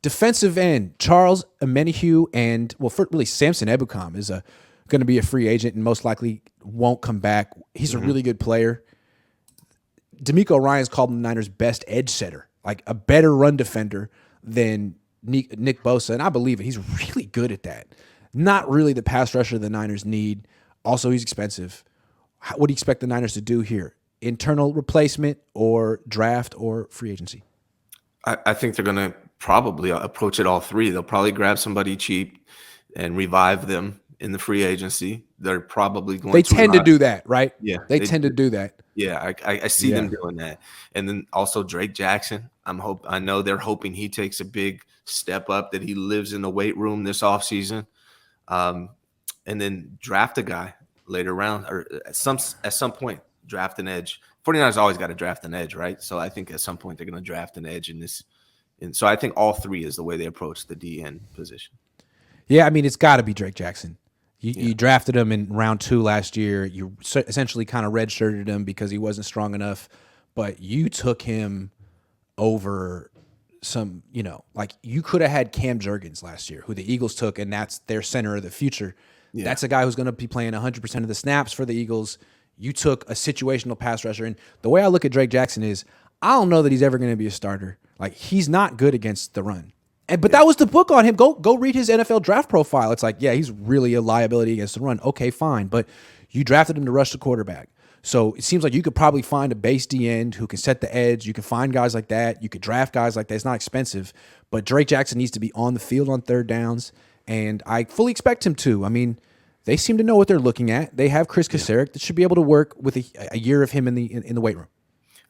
Defensive end, Charles Omenihu and, really Samson Ebukam is going to be a free agent and most likely won't come back. He's a really good player. D'Amico Ryans called him the Niners' best edge setter, like a better run defender than Nick Bosa, and I believe it. He's really good at that. Not really the pass rusher the Niners need. Also, he's expensive. What do you expect the Niners to do here? Internal replacement or draft or free agency? I think they're going to probably approach it all three. They'll probably grab somebody cheap and revive them in the free agency. They're probably going. They tend to do that, right? Yeah, they tend to do that. Yeah, I see them doing that. And then also Drake Jackson. I know they're hoping he takes a big step up, that he lives in the weight room this offseason. And then draft a guy later round, or at some point draft an edge. 49ers always got to draft an edge, right? So I think at some point they're going to draft an edge in this. And so I think all three is the way they approach the DN position. Yeah, I mean, it's got to be Drake Jackson. You drafted him in round 2 last year. You essentially kind of redshirted him because he wasn't strong enough, but you took him over some, like you could have had Cam Jurgens last year, who the Eagles took, and that's their center of the future. Yeah. That's a guy who's going to be playing 100% of the snaps for the Eagles. You took a situational pass rusher. And the way I look at Drake Jackson is, I don't know that he's ever going to be a starter. Like, he's not good against the run. But that was the book on him. Go read his NFL draft profile. It's like, yeah, he's really a liability against the run. Okay, fine. But you drafted him to rush the quarterback. So it seems like you could probably find a base D end who can set the edge. You can find guys like that. You could draft guys like that. It's not expensive. But Drake Jackson needs to be on the field on third downs. And I fully expect him to. I mean, they seem to know what they're looking at. They have Chris Kasarik that should be able to work with a year of him in the weight room.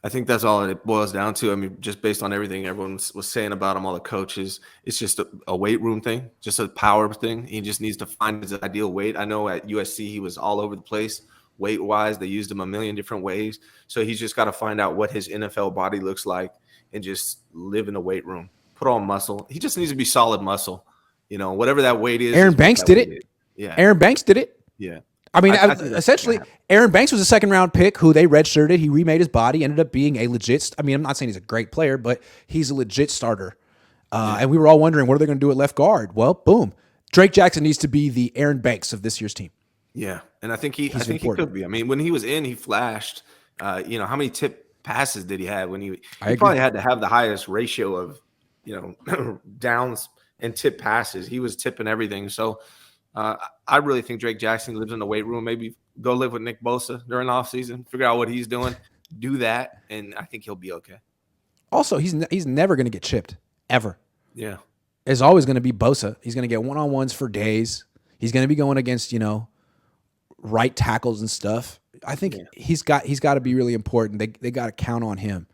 I think that's all it boils down to. I mean, just based on everything everyone was saying about him, all the coaches, it's just a weight room thing, just a power thing. He just needs to find his ideal weight. I know at USC he was all over the place weight-wise. They used him a million different ways. So he's just got to find out what his NFL body looks like and just live in the weight room, put on muscle. He just needs to be solid muscle, whatever that weight is. Aaron Banks did it. Yeah. Aaron Banks did it. Yeah. I mean, essentially, Aaron Banks was a second-round pick who they redshirted. He remade his body, ended up being a legit – I mean, I'm not saying he's a great player, but he's a legit starter. And we were all wondering, what are they going to do at left guard? Well, boom. Drake Jackson needs to be the Aaron Banks of this year's team. Yeah, and I think he could be. I mean, when he was in, he flashed. How many tip passes did he have when he probably had to have the highest ratio of, downs and tip passes. He was tipping everything. So – I really think Drake Jackson lives in the weight room. Maybe go live with Nick Bosa during the offseason, figure out what he's doing, do that, and I think he'll be okay. Also, he's never going to get chipped, ever. Yeah. It's always going to be Bosa. He's going to get one-on-ones for days. He's going to be going against, right tackles and stuff. I think he's got to be really important. They got to count on him.